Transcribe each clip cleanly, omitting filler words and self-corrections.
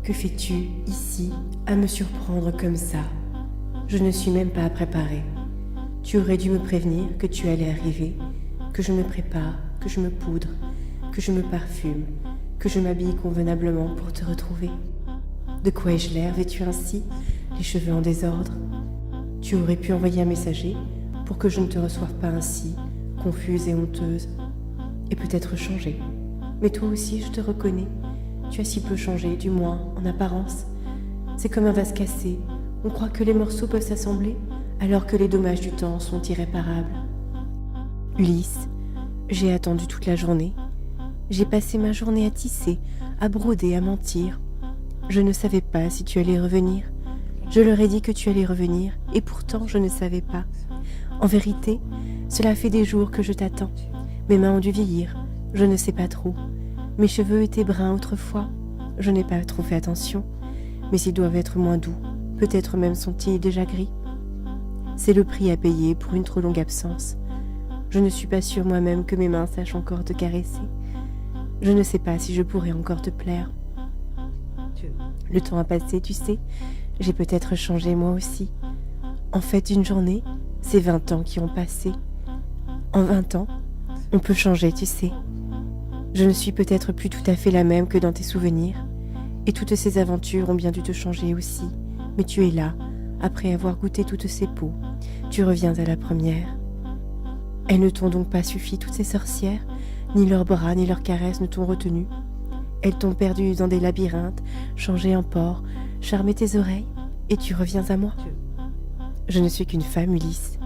Que fais-tu ici à me surprendre comme ça? Je ne suis même pas préparée. Tu aurais dû me prévenir que tu allais arriver, que je me prépare, que je me poudre, que je me parfume, que je m'habille convenablement pour te retrouver. De quoi ai-je l'air vêtue ainsi, les cheveux en désordre? Tu aurais pu envoyer un messager pour que je ne te reçoive pas ainsi, confuse et honteuse, et peut-être changer. Mais toi aussi, je te reconnais. Tu as si peu changé, du moins en apparence. C'est comme un vase cassé. On croit que les morceaux peuvent s'assembler, alors que les dommages du temps sont irréparables. Ulysse, j'ai attendu toute la journée. J'ai passé ma journée à tisser, à broder, à mentir. Je ne savais pas si tu allais revenir. Je leur ai dit que tu allais revenir, et pourtant je ne savais pas. En vérité, cela fait des jours que je t'attends. Mes mains ont dû vieillir, je ne sais pas trop. Mes cheveux étaient bruns autrefois, je n'ai pas trop fait attention, mais ils doivent être moins doux, peut-être même sont-ils déjà gris. C'est le prix à payer pour une trop longue absence. Je ne suis pas sûre moi-même que mes mains sachent encore te caresser. Je ne sais pas si je pourrais encore te plaire. Le temps a passé, tu sais, j'ai peut-être changé moi aussi. En fait, une journée, c'est 20 ans qui ont passé. En 20 ans, on peut changer, tu sais. Je ne suis peut-être plus tout à fait la même que dans tes souvenirs, et toutes ces aventures ont bien dû te changer aussi, mais tu es là, après avoir goûté toutes ces peaux. Tu reviens à la première. Elles ne t'ont donc pas suffi, toutes ces sorcières, ni leurs bras ni leurs caresses ne t'ont retenu. Elles t'ont perdu dans des labyrinthes, changé en porc, charmé tes oreilles, et tu reviens à moi. Je ne suis qu'une femme, Ulysse.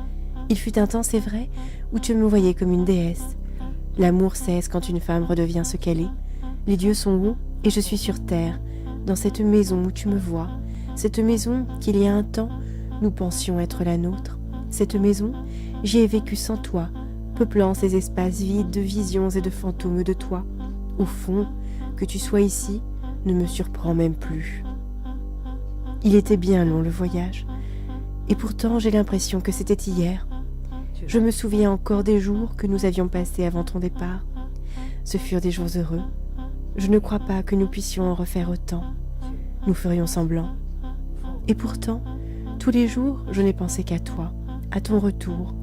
Il fut un temps, c'est vrai, où tu me voyais comme une déesse. L'amour cesse quand une femme redevient ce qu'elle est. Les dieux sont hauts et je suis sur terre, dans cette maison où tu me vois, cette maison qu'il y a un temps, nous pensions être la nôtre. Cette maison, j'y ai vécu sans toi, peuplant ces espaces vides de visions et de fantômes de toi. Au fond, que tu sois ici ne me surprend même plus. Il était bien long le voyage, et pourtant j'ai l'impression que c'était hier. Je me souviens encore des jours que nous avions passés avant ton départ. Ce furent des jours heureux. Je ne crois pas que nous puissions en refaire autant. Nous ferions semblant. Et pourtant, tous les jours, je n'ai pensé qu'à toi, à ton retour,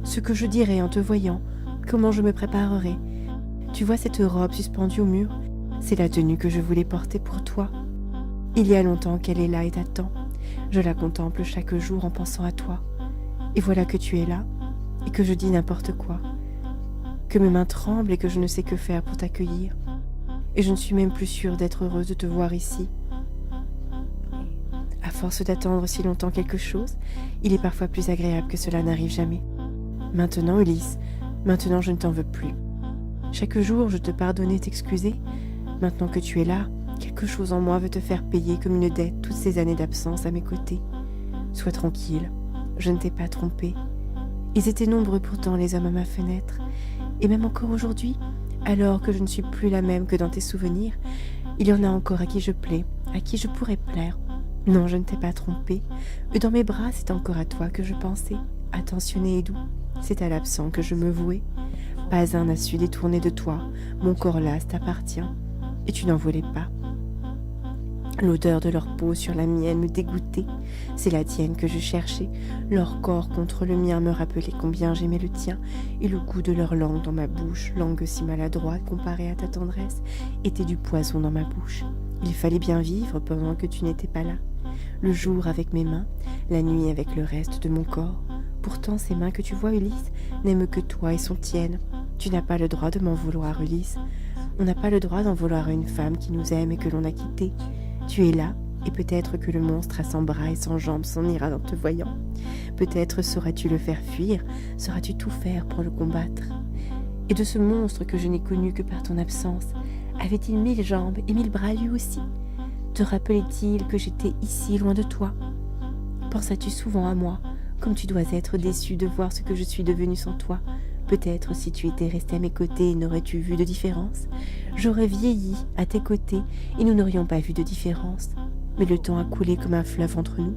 ce que je dirais en te voyant, comment je me préparerais. Tu vois cette robe suspendue au mur? C'est la tenue que je voulais porter pour toi. Il y a longtemps qu'elle est là et t'attend. Je la contemple chaque jour en pensant à toi. Et voilà que tu es là, et que je dis n'importe quoi, que mes mains tremblent et que je ne sais que faire pour t'accueillir, et je ne suis même plus sûre d'être heureuse de te voir ici. À force d'attendre si longtemps quelque chose, il est parfois plus agréable que cela n'arrive jamais. Maintenant, Ulysse, maintenant je ne t'en veux plus. Chaque jour, je te pardonne et t'excuser. Maintenant que tu es là, quelque chose en moi veut te faire payer comme une dette toutes ces années d'absence à mes côtés. Sois tranquille, je ne t'ai pas trompée. Ils étaient nombreux pourtant les hommes à ma fenêtre, et même encore aujourd'hui, alors que je ne suis plus la même que dans tes souvenirs, il y en a encore à qui je plais, à qui je pourrais plaire. Non, je ne t'ai pas trompée. Dans mes bras, c'est encore à toi que je pensais, attentionné et doux. C'est à l'absent que je me vouais. Pas un n'a su détourner de toi, mon corps lasse t'appartient, et tu n'en voulais pas. L'odeur de leur peau sur la mienne me dégoûtait. C'est la tienne que je cherchais. Leur corps contre le mien me rappelait combien j'aimais le tien, et le goût de leur langue dans ma bouche, langue si maladroite comparée à ta tendresse, était du poison dans ma bouche. Il fallait bien vivre pendant que tu n'étais pas là. Le jour avec mes mains, la nuit avec le reste de mon corps. Pourtant, ces mains que tu vois, Ulysse, n'aiment que toi et sont tiennes. Tu n'as pas le droit de m'en vouloir, Ulysse. On n'a pas le droit d'en vouloir à une femme qui nous aime et que l'on a quittée. Tu es là, et peut-être que le monstre à 100 bras et 100 jambes s'en ira en te voyant. Peut-être sauras-tu le faire fuir, sauras-tu tout faire pour le combattre. Et de ce monstre que je n'ai connu que par ton absence, avait-il 1000 jambes et 1000 bras lui aussi? Te rappelait-il que j'étais ici loin de toi? Pensas-tu souvent à moi, comme tu dois être déçu de voir ce que je suis devenue sans toi? Peut-être si tu étais resté à mes côtés, n'aurais-tu vu de différence? J'aurais vieilli à tes côtés et nous n'aurions pas vu de différence. Mais le temps a coulé comme un fleuve entre nous.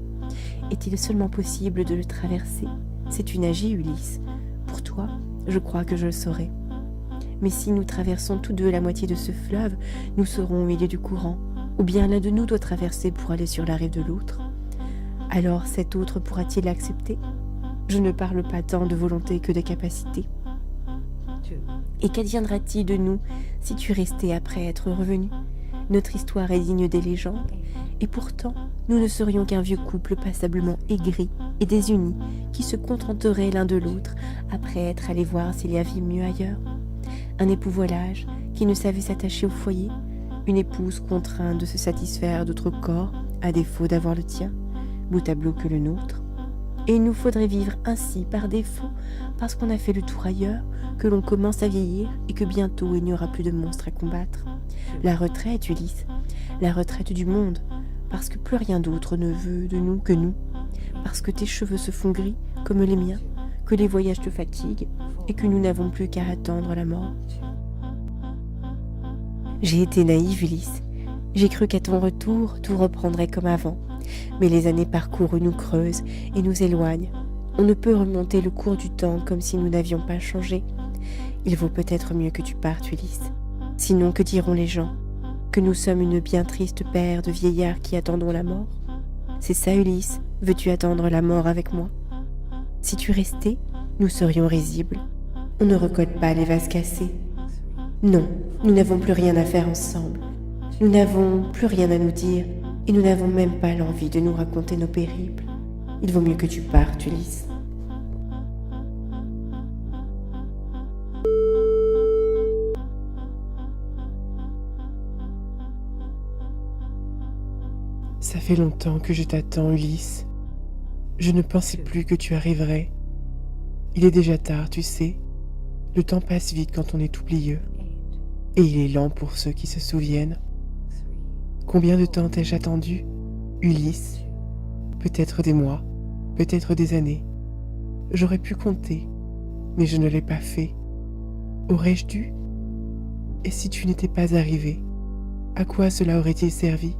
Est-il seulement possible de le traverser? C'est une nager, Ulysse. Pour toi, je crois que je le saurai. Mais si nous traversons tous deux la moitié de ce fleuve, nous serons au milieu du courant. Ou bien l'un de nous doit traverser pour aller sur la rive de l'autre. Alors cet autre pourra-t-il l'accepter? Je ne parle pas tant de volonté que de capacité. Et qu'adviendra-t-il de nous si tu restais après être revenu? Notre histoire est digne des légendes, et pourtant nous ne serions qu'un vieux couple passablement aigri et désuni qui se contenterait l'un de l'autre après être allé voir s'il y avait mieux ailleurs. Un époux volage qui ne savait s'attacher au foyer, une épouse contrainte de se satisfaire d'autres corps à défaut d'avoir le tien, bout à bout que le nôtre. Et il nous faudrait vivre ainsi par défaut parce qu'on a fait le tour ailleurs, que l'on commence à vieillir et que bientôt il n'y aura plus de monstres à combattre. La retraite, Ulysse, la retraite du monde, parce que plus rien d'autre ne veut de nous que nous, parce que tes cheveux se font gris comme les miens, que les voyages te fatiguent et que nous n'avons plus qu'à attendre la mort. J'ai été naïve, Ulysse. J'ai cru qu'à ton retour, tout reprendrait comme avant. Mais les années parcourues nous creusent et nous éloignent. On ne peut remonter le cours du temps comme si nous n'avions pas changé. Il vaut peut-être mieux que tu partes, Ulysse. Sinon, que diront les gens? Que nous sommes une bien triste paire de vieillards qui attendons la mort? C'est ça, Ulysse. Veux-tu attendre la mort avec moi? Si tu restais, nous serions risibles. On ne recolle pas les vases cassés. Non, nous n'avons plus rien à faire ensemble. Nous n'avons plus rien à nous dire et nous n'avons même pas l'envie de nous raconter nos périples. Il vaut mieux que tu partes, Ulysse. Ça fait longtemps que je t'attends, Ulysse. Je ne pensais plus que tu arriverais. Il est déjà tard, tu sais. Le temps passe vite quand on est oublieux. Et il est lent pour ceux qui se souviennent. Combien de temps t'ai-je attendu, Ulysse? Peut-être des mois, peut-être des années. J'aurais pu compter, mais je ne l'ai pas fait. Aurais-je dû? Et si tu n'étais pas arrivé, à quoi cela aurait-il servi?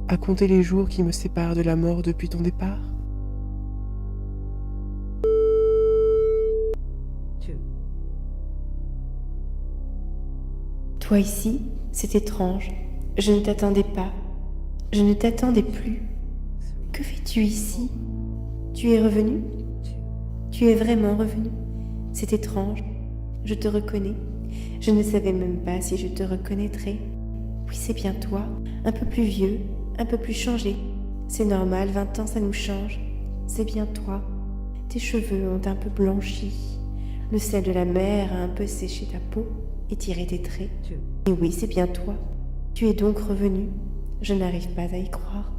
À compter les jours qui me séparent de la mort depuis ton départ? Toi ici, c'est étrange. Je ne t'attendais pas. Je ne t'attendais plus. Que fais-tu ici? Tu es revenu? Tu es vraiment revenu? C'est étrange. Je te reconnais. Je ne savais même pas si je te reconnaîtrais. Oui, c'est bien toi, un peu plus vieux, un peu plus changé. C'est normal, 20 ans, ça nous change. C'est bien toi. Tes cheveux ont un peu blanchi. Le sel de la mer a un peu séché ta peau et tiré tes traits. Et oui, c'est bien toi. Tu es donc revenu. Je n'arrive pas à y croire.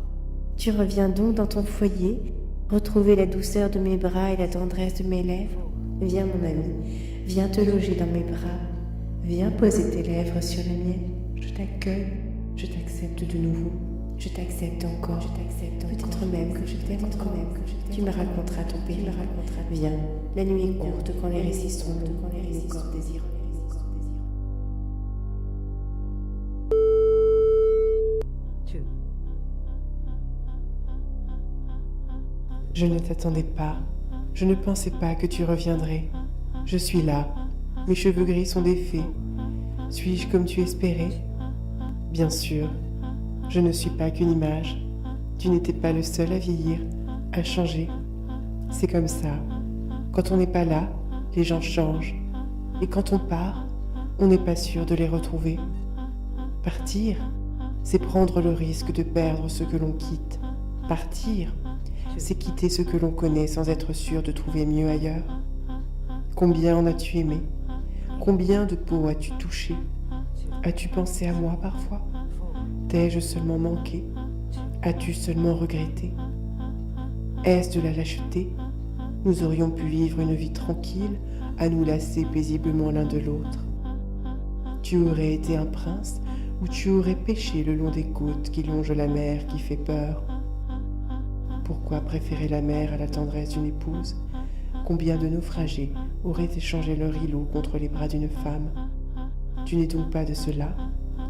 Tu reviens donc dans ton foyer, retrouver la douceur de mes bras et la tendresse de mes lèvres. Viens, mon ami, viens te loger dans mes bras. Viens poser tes lèvres sur les miennes. Je t'accueille, je t'accepte de nouveau. Je t'accepte encore, je t'accepte peut-être même que je t'aime encore. Tu me raconteras ton pays, viens. La nuit est courte quand les récits sont longs, quand les corps désirent. Je ne t'attendais pas. Je ne pensais pas que tu reviendrais. Je suis là. Mes cheveux gris sont défaits. Suis-je comme tu espérais? Bien sûr. Je ne suis pas qu'une image. Tu n'étais pas le seul à vieillir, à changer. C'est comme ça. Quand on n'est pas là, les gens changent. Et quand on part, on n'est pas sûr de les retrouver. Partir, c'est prendre le risque de perdre ce que l'on quitte. Partir, c'est quitter ce que l'on connaît sans être sûr de trouver mieux ailleurs. Combien en as-tu aimé? Combien de peaux as-tu touché? As-tu pensé à moi parfois? T'ai-je seulement manqué? As-tu seulement regretté? Est-ce de la lâcheté? Nous aurions pu vivre une vie tranquille, à nous lasser paisiblement l'un de l'autre. Tu aurais été un prince, ou tu aurais pêché le long des côtes qui longent la mer qui fait peur. Pourquoi préférer la mer à la tendresse d'une épouse? Combien de naufragés auraient échangé leur îlot contre les bras d'une femme? Tu n'es donc pas de cela?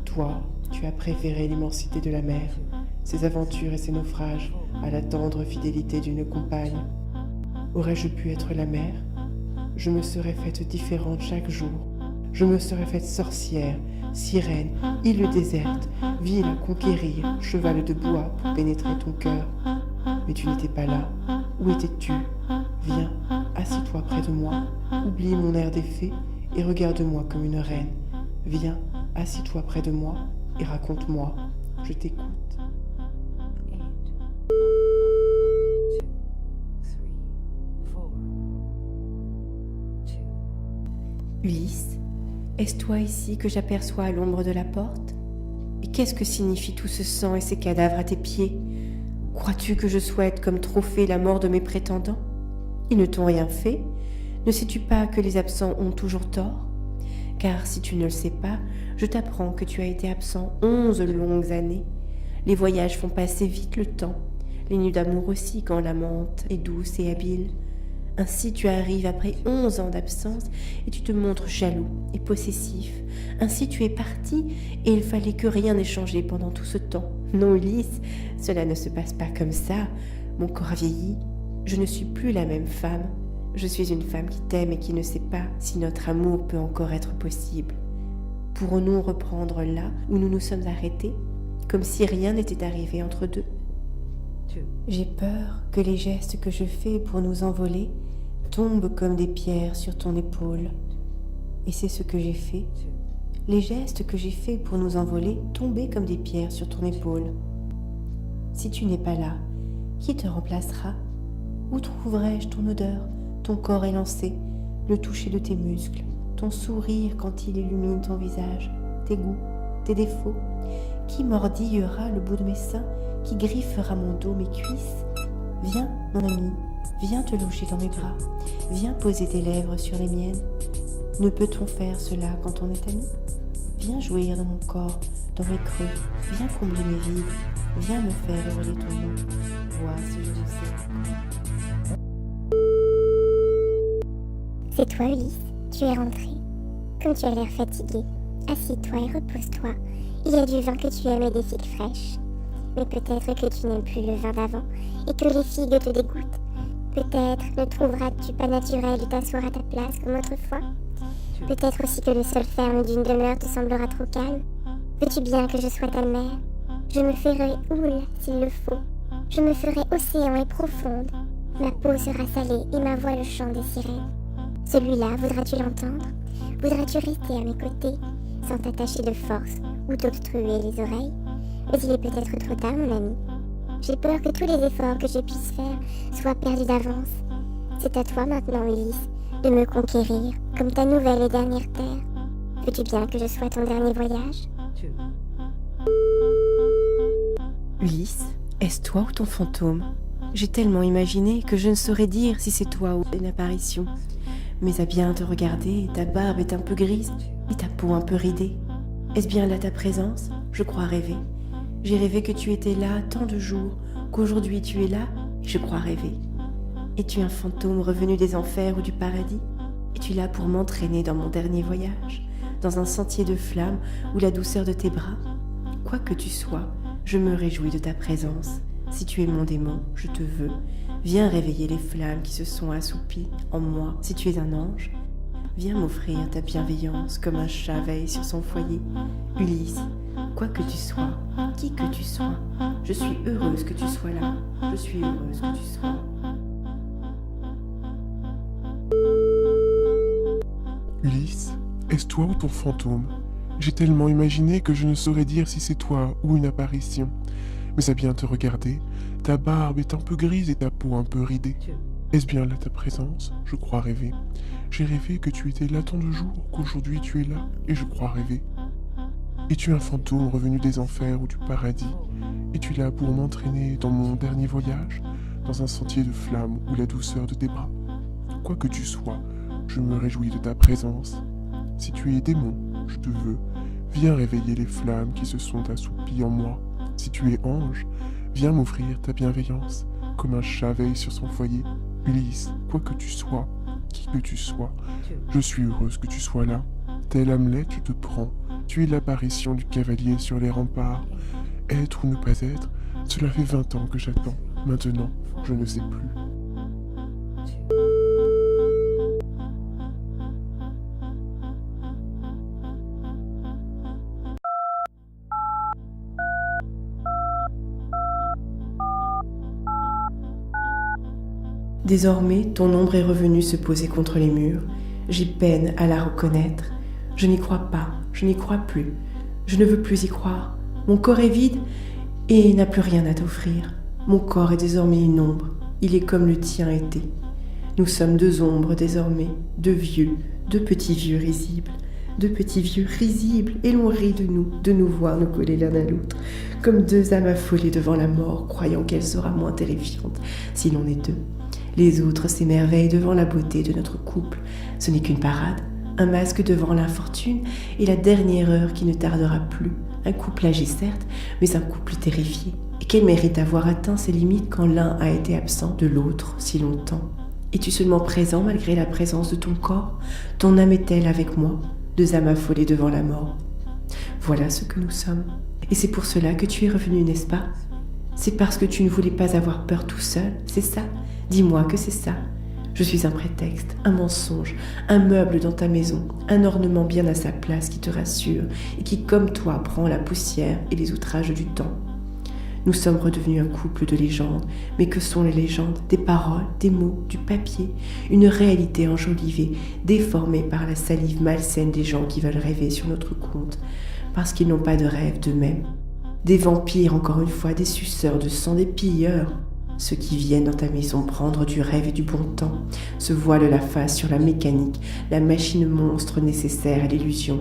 Toi, tu as préféré l'immensité de la mer, ses aventures et ses naufrages, à la tendre fidélité d'une compagne. Aurais-je pu être la mer? Je me serais faite différente chaque jour. Je me serais faite sorcière, sirène, île déserte, ville à conquérir, cheval de bois pour pénétrer ton cœur. Mais tu n'étais pas là. Où étais-tu? Viens, assis-toi près de moi, oublie mon air des fées et regarde-moi comme une reine. Viens, assis-toi près de moi et raconte-moi. Je t'écoute. Ulysse, est-ce toi ici que j'aperçois à l'ombre de la porte? Et qu'est-ce que signifie tout ce sang et ces cadavres à tes pieds? Crois-tu que je souhaite comme trophée la mort de mes prétendants? Ils ne t'ont rien fait. Ne sais-tu pas que les absents ont toujours tort? Car si tu ne le sais pas, je t'apprends que tu as été absent 11 longues années. Les voyages font passer vite le temps, les nuits d'amour aussi quand l'amante est douce et habile. Ainsi tu arrives après 11 ans d'absence et tu te montres jaloux et possessif. Ainsi tu es parti et il fallait que rien n'ait changé pendant tout ce temps. Non, Ulysse, cela ne se passe pas comme ça. Mon corps a vieilli. Je ne suis plus la même femme. Je suis une femme qui t'aime et qui ne sait pas si notre amour peut encore être possible. Pourrons-nous reprendre là où nous nous sommes arrêtés, comme si rien n'était arrivé entre deux? J'ai peur que les gestes que je fais pour nous envoler tombent comme des pierres sur ton épaule. Et c'est ce que j'ai fait. Les gestes que j'ai faits pour nous envoler tombaient comme des pierres sur ton épaule. Si tu n'es pas là, qui te remplacera? Où trouverai-je ton odeur, ton corps élancé, le toucher de tes muscles, ton sourire quand il illumine ton visage, tes goûts, tes défauts? Qui mordillera le bout de mes seins? Qui griffera mon dos, mes cuisses? Viens, mon ami, viens te loger dans mes bras, viens poser tes lèvres sur les miennes. Ne peut-on faire cela quand on est amis? Viens jouir dans mon corps, dans mes creux, viens combler mes vides, viens me faire hurler ton nom. Vois si je le sais. C'est toi, Ulysse, tu es rentré. Comme tu as l'air fatigué, assieds-toi et repose-toi. Il y a du vin que tu aimes et des figues fraîches. Mais peut-être que tu n'aimes plus le vin d'avant et que les figues te dégoûtent. Peut-être ne trouveras-tu pas naturel de t'asseoir à ta place comme autrefois. Peut-être aussi que le sol ferme d'une demeure te semblera trop calme. Veux-tu bien que je sois ta mère? Je me ferai houle s'il le faut. Je me ferai océan et profonde. Ma peau sera salée et ma voix le chant des sirènes. Celui-là, voudras-tu l'entendre? Voudras-tu rester à mes côtés, sans t'attacher de force ou t'obstruer les oreilles? Mais il est peut-être trop tard, mon ami. J'ai peur que tous les efforts que je puisse faire soient perdus d'avance. C'est à toi maintenant, Ulysse, de me conquérir comme ta nouvelle et dernière terre. Veux-tu bien que je sois ton dernier voyage? Ulysse, est-ce toi ou ton fantôme? J'ai tellement imaginé que je ne saurais dire si c'est toi ou une apparition. Mais à bien te regarder, ta barbe est un peu grise et ta peau un peu ridée. Est-ce bien là ta présence? Je crois rêver. J'ai rêvé que tu étais là tant de jours, qu'aujourd'hui tu es là et je crois rêver. Es-tu un fantôme revenu des enfers ou du paradis? Es-tu là pour m'entraîner dans mon dernier voyage, dans un sentier de flammes ou la douceur de tes bras? Quoi que tu sois, je me réjouis de ta présence. Si tu es mon démon, je te veux. Viens réveiller les flammes qui se sont assoupies en moi. Si tu es un ange, viens m'offrir ta bienveillance comme un chat veille sur son foyer. Ulysse, quoi que tu sois, qui que tu sois, je suis heureuse que tu sois là. Je suis heureuse que tu sois. Ulysse, est-ce toi ou ton fantôme? J'ai tellement imaginé que je ne saurais dire si c'est toi ou une apparition. Mais à bien te regarder, ta barbe est un peu grise et ta peau un peu ridée. Est-ce bien là ta présence? Je crois rêver. J'ai rêvé que tu étais là tant de jours, qu'aujourd'hui tu es là, et je crois rêver. Es-tu un fantôme revenu des enfers ou du paradis? Es-tu là pour m'entraîner dans mon dernier voyage, dans un sentier de flammes ou la douceur de tes bras? Quoi que tu sois, je me réjouis de ta présence. Si tu es démon, je te veux. Viens réveiller les flammes qui se sont assoupies en moi. Si tu es ange, viens m'offrir ta bienveillance, comme un chat veille sur son foyer. Ulysse, quoi que tu sois, qui que tu sois, je suis heureuse que tu sois là. Tel Hamlet, je te prends. Tu es l'apparition du cavalier sur les remparts. Être ou ne pas être, cela fait 20 ans que j'attends. Maintenant, je ne sais plus. Désormais, ton ombre est revenue se poser contre les murs. J'ai peine à la reconnaître. Je n'y crois pas, je n'y crois plus. Je ne veux plus y croire. Mon corps est vide et n'a plus rien à t'offrir. Mon corps est désormais une ombre. Il est comme le tien était. Nous sommes deux ombres désormais, deux petits vieux risibles. Deux petits vieux risibles, et l'on rit de nous voir nous coller l'un à l'autre, comme deux âmes affolées devant la mort, croyant qu'elle sera moins terrifiante si l'on est deux. Les autres s'émerveillent devant la beauté de notre couple. Ce n'est qu'une parade, un masque devant l'infortune et la dernière heure qui ne tardera plus. Un couple âgé certes, mais un couple terrifié. Et quel mérite avoir atteint ses limites quand l'un a été absent de l'autre si longtemps? Es-tu seulement présent malgré la présence de ton corps? Ton âme est-elle avec moi? Deux âmes affolées devant la mort. Voilà ce que nous sommes. Et c'est pour cela que tu es revenu, n'est-ce pas? C'est parce que tu ne voulais pas avoir peur tout seul, c'est ça? Dis-moi que c'est ça. Je suis un prétexte, un mensonge, un meuble dans ta maison, un ornement bien à sa place qui te rassure et qui, comme toi, prend la poussière et les outrages du temps. Nous sommes redevenus un couple de légendes, mais que sont les légendes? Des paroles, des mots, du papier, une réalité enjolivée, déformée par la salive malsaine des gens qui veulent rêver sur notre compte, parce qu'ils n'ont pas de rêve d'eux-mêmes. Des vampires, encore une fois, des suceurs de sang, des pilleurs. Ceux qui viennent dans ta maison prendre du rêve et du bon temps se voilent la face sur la mécanique, la machine monstre nécessaire à l'illusion.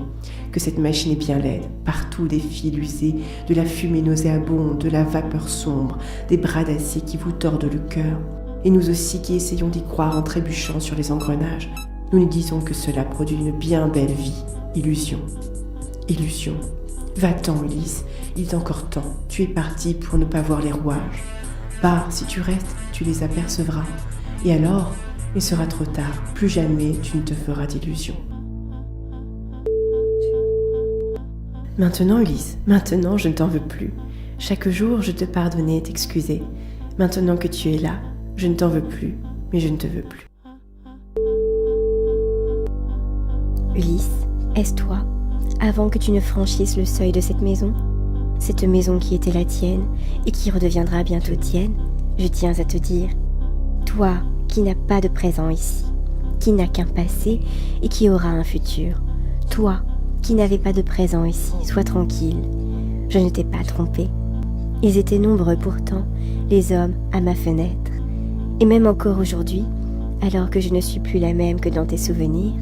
Que cette machine est bien laide, partout des fils usés, de la fumée nauséabonde, de la vapeur sombre, des bras d'acier qui vous tordent le cœur. Et nous aussi qui essayons d'y croire en trébuchant sur les engrenages, nous nous disons que cela produit une bien belle vie. Illusion. Illusion. Va-t'en, Ulysse, il est encore temps, tu es parti pour ne pas voir les rouages. Pars, si tu restes, tu les apercevras. Et alors, il sera trop tard. Plus jamais tu ne te feras d'illusions. Maintenant, Ulysse, maintenant je ne t'en veux plus. Chaque jour, je te pardonnais et t'excusais. Maintenant que tu es là, je ne t'en veux plus, mais je ne te veux plus. Ulysse, est-ce toi, avant que tu ne franchisses le seuil de cette maison qui était la tienne et qui redeviendra bientôt tienne, je tiens à te dire, toi qui n'as pas de présent ici, qui n'a qu'un passé et qui aura un futur, toi qui n'avais pas de présent ici, sois tranquille, je ne t'ai pas trompé. Ils étaient nombreux pourtant, les hommes à ma fenêtre, et même encore aujourd'hui, alors que je ne suis plus la même que dans tes souvenirs,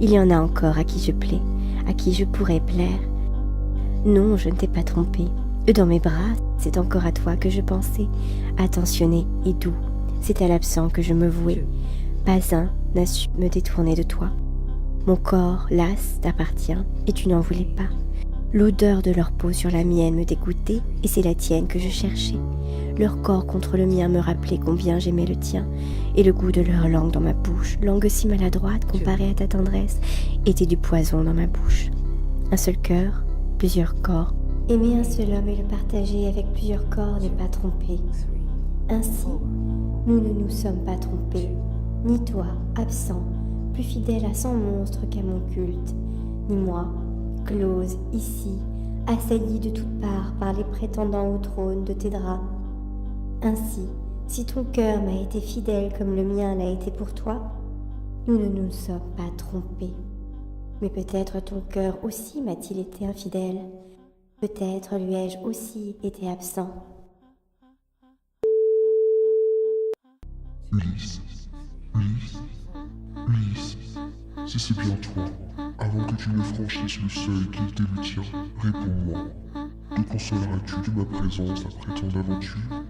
il y en a encore à qui je plais, à qui je pourrais plaire. Non, je ne t'ai pas trompé. Dans mes bras, c'est encore à toi que je pensais, attentionné et doux. C'est à l'absent que je me vouais. Pas un n'a su me détourner de toi. Mon corps, las, t'appartient, et tu n'en voulais pas. L'odeur de leur peau sur la mienne me dégoûtait, et c'est la tienne que je cherchais. Leur corps contre le mien me rappelait combien j'aimais le tien, et le goût de leur langue dans ma bouche, langue si maladroite comparée à ta tendresse, était du poison dans ma bouche. Un seul cœur, plusieurs corps. Aimer un seul homme et le partager avec plusieurs corps n'est pas tromper. Ainsi, nous ne nous sommes pas trompés, ni toi, absent, plus fidèle à son monstre qu'à mon culte, ni moi, close ici, assaillie de toutes parts par les prétendants au trône de tes draps. Ainsi, si ton cœur m'a été fidèle comme le mien l'a été pour toi, nous ne nous sommes pas trompés. Mais peut-être ton cœur aussi m'a-t-il été infidèle. Peut-être lui ai-je aussi été absent. Ulysse, Ulysse, Ulysse, si c'est bien toi, avant que tu ne franchisses le seuil qui était le tien, réponds-moi. Te consoleras-tu de ma présence après tant d'aventures,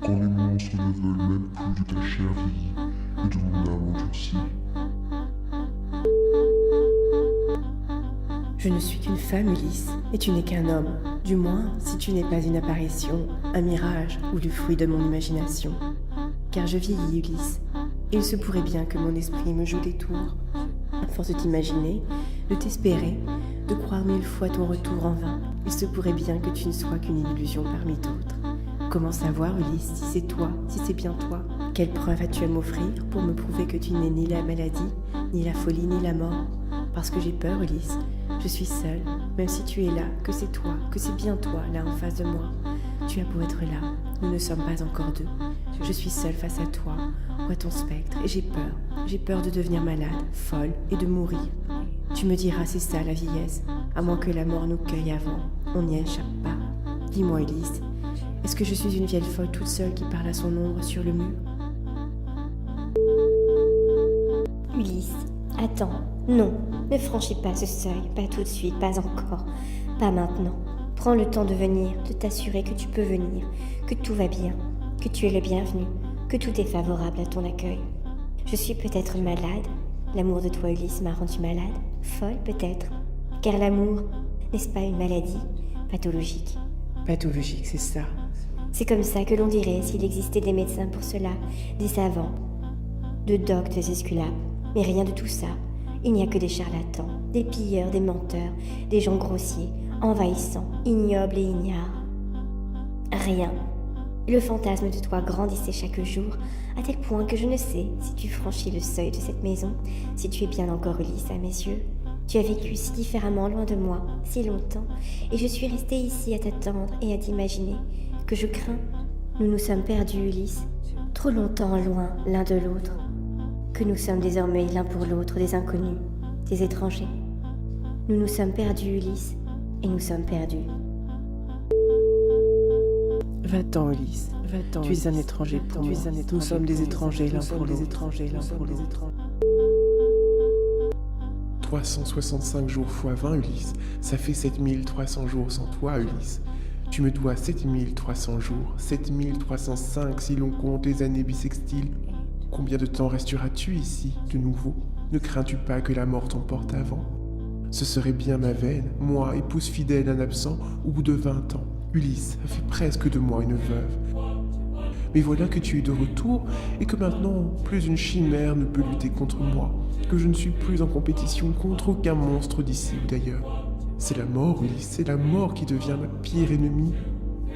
quand les monstres ne veulent même plus de ta chair vieillie et de mon âme endurcie? Je ne suis qu'une femme, Ulysse, et tu n'es qu'un homme. Du moins, si tu n'es pas une apparition, un mirage ou le fruit de mon imagination. Car je vieillis, Ulysse, et il se pourrait bien que mon esprit me joue des tours. À force de t'imaginer, de t'espérer, de croire 1000 fois ton retour en vain, il se pourrait bien que tu ne sois qu'une illusion parmi d'autres. Comment savoir, Ulysse, si c'est toi, si c'est bien toi? Quelle preuve as-tu à m'offrir pour me prouver que tu n'es ni la maladie, ni la folie, ni la mort? Parce que j'ai peur, Ulysse. Je suis seule, même si tu es là, que c'est toi, que c'est bien toi, là en face de moi. Tu as beau être là, nous ne sommes pas encore deux. Je suis seule face à toi, ou à ton spectre, et j'ai peur. J'ai peur de devenir malade, folle, et de mourir. Tu me diras, c'est ça la vieillesse, à moins que la mort nous cueille avant. On n'y échappe pas. Dis-moi, Ulysse, est-ce que je suis une vieille folle toute seule qui parle à son ombre sur le mur? Ulysse, attends, non, ne franchis pas ce seuil, pas tout de suite, pas encore, pas maintenant. Prends le temps de venir, de t'assurer que tu peux venir, que tout va bien, que tu es le bienvenu, que tout est favorable à ton accueil. Je suis peut-être malade, l'amour de toi Ulysse m'a rendu malade, folle peut-être, car l'amour, n'est-ce pas une maladie pathologique? Pathologique, c'est ça. C'est comme ça que l'on dirait s'il existait des médecins pour cela, des savants, de doctes esculapes. Mais rien de tout ça. Il n'y a que des charlatans, des pilleurs, des menteurs, des gens grossiers, envahissants, ignobles et ignares. Rien. Le fantasme de toi grandissait chaque jour, à tel point que je ne sais si tu franchis le seuil de cette maison, si tu es bien encore Ulysse à mes yeux. Tu as vécu si différemment loin de moi, si longtemps, et je suis restée ici à t'attendre et à t'imaginer. Que je crains. Nous nous sommes perdus, Ulysse, trop longtemps loin l'un de l'autre. Que nous sommes désormais l'un pour l'autre des inconnus, des étrangers. Nous nous sommes perdus, Ulysse, et nous sommes perdus. Va-t'en, Ulysse. Va-t'en. Tu es un étranger pour moi. Nous sommes des étrangers l'un pour l'autre. 365 jours x 20, Ulysse, ça fait 7300 jours sans toi, Ulysse. Tu me dois 7300 jours, 7305 si l'on compte les années bissextiles. Combien de temps resteras-tu ici, de nouveau? Ne crains-tu pas que la mort t'emporte avant? Ce serait bien ma veine, moi, épouse fidèle d'un absent, au bout de 20 ans. Ulysse a fait presque de moi une veuve. Mais voilà que tu es de retour, et que maintenant, plus une chimère ne peut lutter contre moi, que je ne suis plus en compétition contre aucun monstre d'ici ou d'ailleurs. C'est la mort, Ulysse, c'est la mort qui devient ma pire ennemie.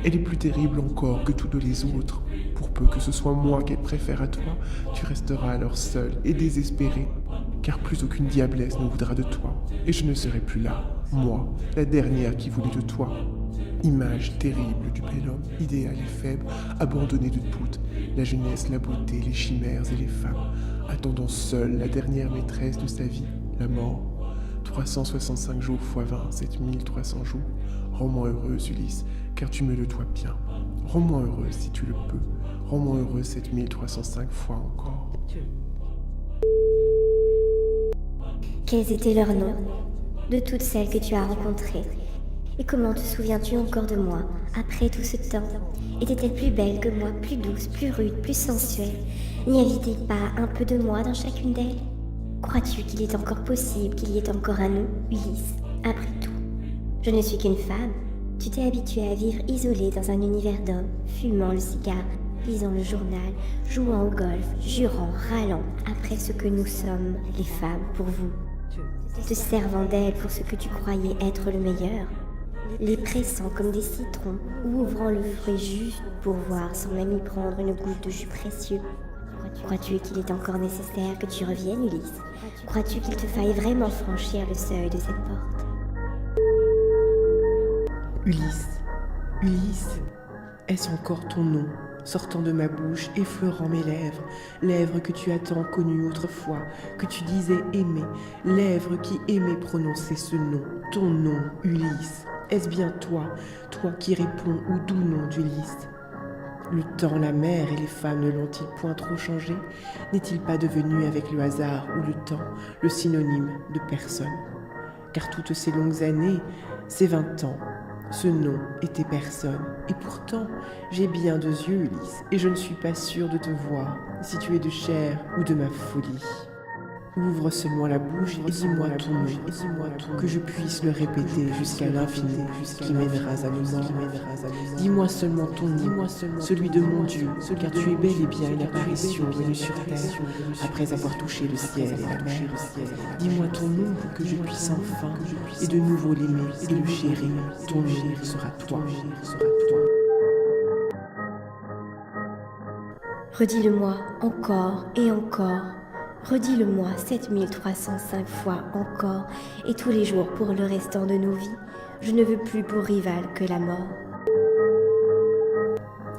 Elle est plus terrible encore que toutes les autres. Pour peu que ce soit moi qu'elle préfère à toi, tu resteras alors seul et désespéré, car plus aucune diablesse ne voudra de toi, et je ne serai plus là, moi, la dernière qui voulait de toi. Image terrible du bel homme, idéal et faible, abandonné de toutes, la jeunesse, la beauté, les chimères et les femmes, attendant seule la dernière maîtresse de sa vie, la mort. 365 jours x 20, 7300 jours. Rends-moi heureuse, Ulysse, car tu me le dois bien. Rends-moi heureuse si tu le peux. Rends-moi heureuse 7305 fois encore. Quels étaient leurs noms, de toutes celles que tu as rencontrées? Et comment te souviens-tu encore de moi, après tout ce temps? Était-elle plus belle que moi, plus douce, plus rude, plus sensuelle? N'y avait-il pas un peu de moi dans chacune d'elles? Crois-tu qu'il est encore possible qu'il y ait encore un nous, Ulysse, après tout? Je ne suis qu'une femme. Tu t'es habituée à vivre isolée dans un univers d'hommes, fumant le cigare, lisant le journal, jouant au golf, jurant, râlant après ce que nous sommes, les femmes, pour vous. Te servant d'elles pour ce que tu croyais être le meilleur, les pressant comme des citrons ou ouvrant le fruit juste pour voir sans même y prendre une goutte de jus précieux. Crois-tu qu'il est encore nécessaire que tu reviennes, Ulysse? Crois-tu qu'il te faille vraiment franchir le seuil de cette porte? Ulysse, Ulysse, est-ce encore ton nom, sortant de ma bouche, effleurant mes lèvres, lèvres que tu as tant connues autrefois, que tu disais aimer, lèvres qui aimaient prononcer ce nom, ton nom, Ulysse? Est-ce bien toi, toi qui réponds au doux nom d'Ulysse? Le temps, la mer et les femmes ne l'ont-ils point trop changé? N'est-il pas devenu avec le hasard ou le temps le synonyme de personne? Car toutes ces longues années, ces 20 ans, ce nom était personne. Et pourtant, j'ai bien 2 yeux, Ulysse, et je ne suis pas sûre de te voir, si tu es de chair ou de ma folie. Ouvre seulement la bouche et dis-moi ton nom, que je puisse le répéter jusqu'à l'infini, qui mèneras à nos morts. Dis-moi seulement ton nom, celui de mon Dieu, car tu es bel et bien une apparition venue sur terre, après avoir touché le ciel et la mer. Dis-moi ton nom pour que je puisse enfin, et de nouveau l'aimer et le chérir. Ton nom sera toi. Redis-le-moi encore et encore. Redis-le-moi 7305 fois encore, et tous les jours pour le restant de nos vies. Je ne veux plus pour rival que la mort.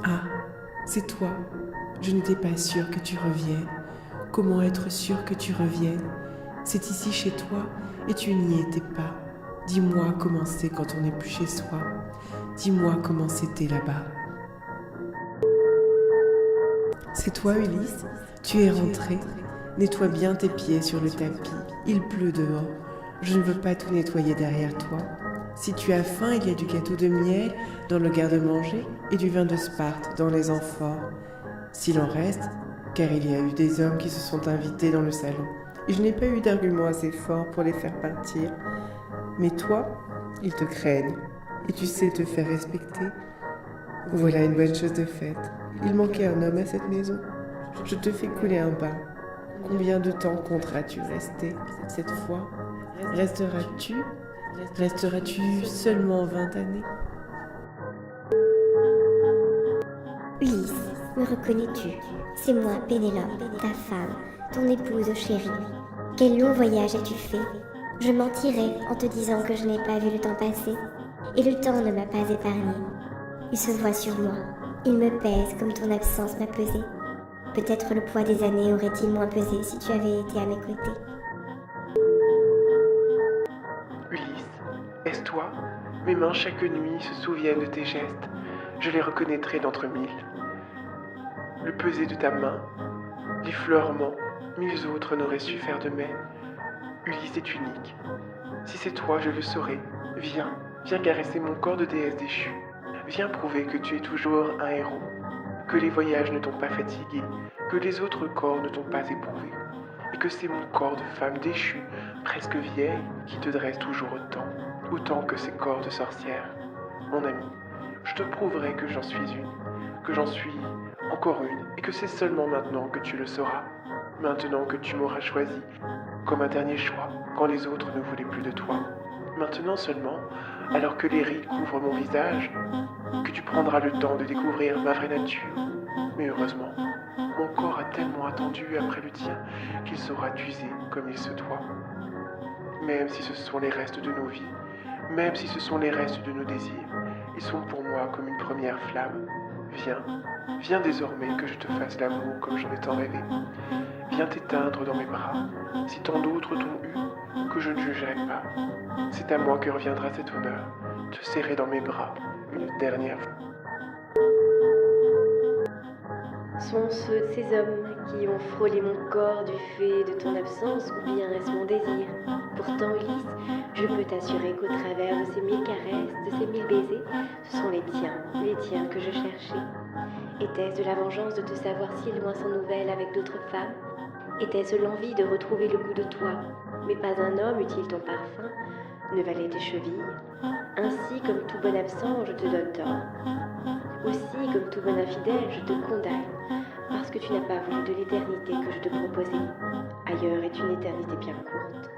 Ah, c'est toi. Je n'étais pas sûre que tu reviennes. Comment être sûre que tu reviennes? C'est ici chez toi et tu n'y étais pas. Dis-moi comment c'est quand on n'est plus chez soi. Dis-moi comment c'était là-bas. C'est toi, Ulysse? Tu es rentré? Nettoie bien tes pieds sur le tapis. Il pleut dehors. Je ne veux pas tout nettoyer derrière toi. Si tu as faim, il y a du gâteau de miel dans le garde-manger et du vin de Sparte dans les amphores. S'il en reste, car il y a eu des hommes qui se sont invités dans le salon, et je n'ai pas eu d'arguments assez forts pour les faire partir. Mais toi, ils te craignent, et tu sais te faire respecter. Voilà une bonne chose de faite. Il manquait un homme à cette maison. Je te fais couler un bain. Combien de temps compteras-tu rester cette fois? Resteras-tu seulement 20 années? Ulysse, me reconnais-tu? C'est moi, Pénélope, ta femme, ton épouse chérie. Quel long voyage as-tu fait? Je mentirais en te disant que je n'ai pas vu le temps passer, et le temps ne m'a pas épargné. Il se voit sur moi, il me pèse comme ton absence m'a pesé. Peut-être le poids des années aurait-il moins pesé si tu avais été à mes côtés. Ulysse, est-ce toi? Mes mains chaque nuit se souviennent de tes gestes. Je les reconnaîtrai d'entre mille. Le peser de ta main, l'effleurement, mille autres n'auraient su faire de même. Ulysse est unique. Si c'est toi, je le saurai. Viens caresser mon corps de déesse déchue. Viens prouver que tu es toujours un héros, que les voyages ne t'ont pas fatigué, que les autres corps ne t'ont pas éprouvé, et que c'est mon corps de femme déchue, presque vieille, qui te dresse toujours autant que ces corps de sorcière. Mon ami, je te prouverai que j'en suis une, que j'en suis encore une, et que c'est seulement maintenant que tu le sauras, maintenant que tu m'auras choisi comme un dernier choix, quand les autres ne voulaient plus de toi. Maintenant seulement, alors que les rides couvrent mon visage, que tu prendras le temps de découvrir ma vraie nature. Mais heureusement, mon corps a tellement attendu après le tien qu'il saura t'user comme il se doit. Même si ce sont les restes de nos vies, même si ce sont les restes de nos désirs, ils sont pour moi comme une première flamme. Viens désormais que je te fasse l'amour comme j'en ai tant rêvé. Viens t'éteindre dans mes bras, si tant d'autres t'ont eu, que je ne jugerai pas. C'est à moi que reviendra cet honneur, te serrer dans mes bras une dernière fois. Sont ceux de ces hommes qui ont frôlé mon corps du fait de ton absence, ou bien est-ce mon désir? Pourtant, Ulysse, je peux t'assurer qu'au travers de ces 1000 caresses, de ces 1000 baisers, ce sont les tiens que je cherchais. Était-ce de la vengeance de te savoir si loin sans nouvelles avec d'autres femmes? Était-ce l'envie de retrouver le goût de toi? Mais pas un homme eût-il ton parfum, ne valait tes chevilles. Ainsi, comme tout bon absent, je te donne tort. Aussi, comme tout bon infidèle, je te condamne, parce que tu n'as pas voulu de l'éternité que je te proposais. Ailleurs est une éternité bien courte.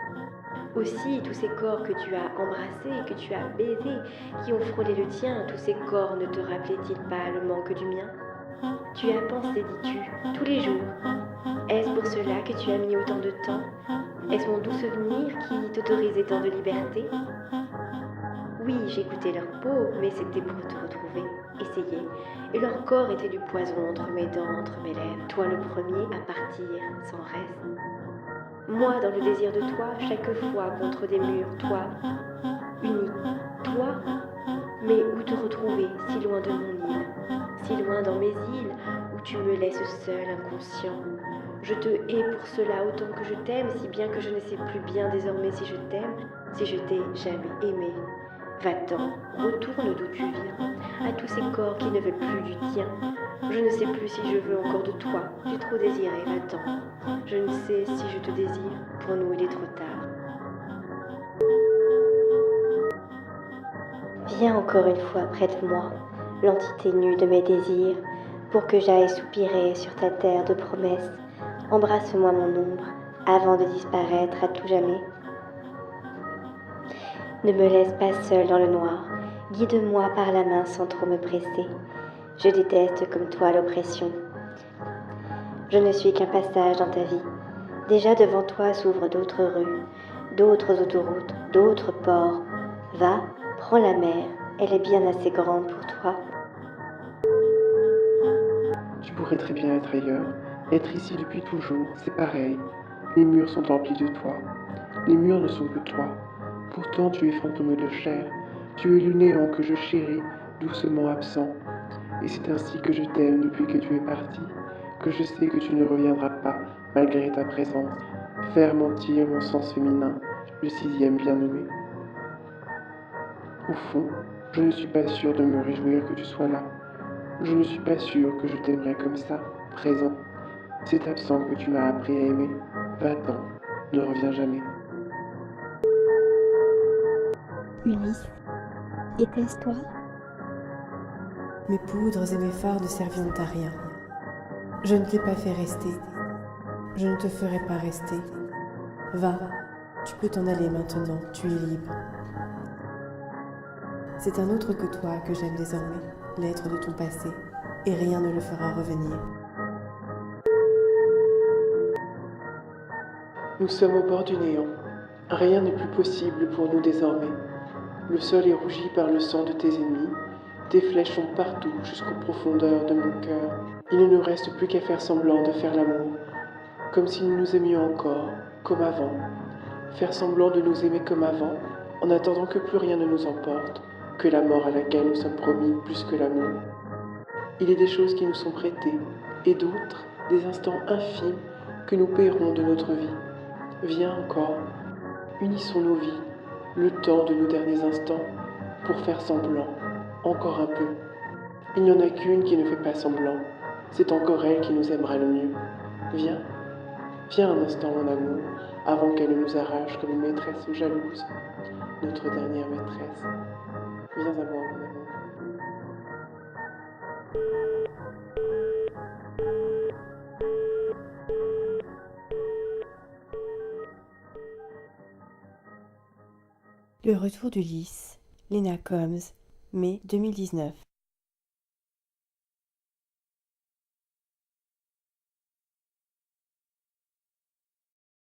Aussi, tous ces corps que tu as embrassés, que tu as baisés, qui ont frôlé le tien, tous ces corps ne te rappelaient-ils pas le manque du mien? Tu as pensé, dis-tu, tous les jours. Est-ce pour cela que tu as mis autant de temps? Est-ce mon doux souvenir qui t'autorisait tant de liberté? Oui, j'ai goûté leur peau, mais c'était pour te retrouver, essayer. Et leur corps était du poison entre mes dents, entre mes lèvres. Toi le premier à partir sans reste. Moi, dans le désir de toi, chaque fois contre des murs, toi, uni, toi, mais où te retrouver, si loin de mon île, si loin dans mes îles, où tu me laisses seul, inconscient. Je te hais pour cela autant que je t'aime, si bien que je ne sais plus bien désormais si je t'aime, si je t'ai jamais aimé. Va-t'en, retourne d'où tu viens, à tous ces corps qui ne veulent plus du tien. Je ne sais plus si je veux encore de toi, j'ai trop désiré, va-t'en. Je ne sais si je te désire, pour nous il est trop tard. Viens encore une fois près de moi, l'entité nue de mes désirs, pour que j'aille soupirer sur ta terre de promesses. Embrasse-moi mon ombre, avant de disparaître à tout jamais. Ne me laisse pas seule dans le noir, guide-moi par la main sans trop me presser. Je déteste comme toi l'oppression. Je ne suis qu'un passage dans ta vie. Déjà devant toi s'ouvrent d'autres rues, d'autres autoroutes, d'autres ports. Va, prends la mer, elle est bien assez grande pour toi. Tu pourrais très bien être ailleurs. Être ici depuis toujours, c'est pareil. Les murs sont remplis de toi. Les murs ne sont que toi. Pourtant tu es fantôme de chair. Tu es le néant que je chéris, doucement absent. Et c'est ainsi que je t'aime depuis que tu es parti, que je sais que tu ne reviendras pas malgré ta présence. Faire mentir mon sens féminin, le sixième bien-nommé. Au fond, je ne suis pas sûr de me réjouir que tu sois là. Je ne suis pas sûr que je t'aimerais comme ça, présent. C'est absent que tu m'as appris à aimer. Va-t'en, ne reviens jamais. Ulysse, était-ce toi? Mes poudres et mes fards ne serviront à rien. Je ne t'ai pas fait rester. Je ne te ferai pas rester. Va, tu peux t'en aller maintenant, tu es libre. C'est un autre que toi que j'aime désormais, l'être de ton passé, et rien ne le fera revenir. Nous sommes au bord du néant. Rien n'est plus possible pour nous désormais. Le sol est rougi par le sang de tes ennemis. Tes flèches sont partout jusqu'aux profondeurs de mon cœur. Il ne nous reste plus qu'à faire semblant de faire l'amour, comme si nous nous aimions encore, comme avant. Faire semblant de nous aimer comme avant, en attendant que plus rien ne nous emporte, que la mort à laquelle nous sommes promis plus que l'amour. Il est des choses qui nous sont prêtées, et d'autres, des instants infimes que nous paierons de notre vie. Viens encore, unissons nos vies, le temps de nos derniers instants, pour faire semblant, encore un peu. Il n'y en a qu'une qui ne fait pas semblant, c'est encore elle qui nous aimera le mieux. Viens, viens un instant mon amour, avant qu'elle ne nous arrache comme une maîtresse jalouse, notre dernière maîtresse. Viens à moi mon amour. Le retour d'Ulysse, Lena Combs, mai 2019.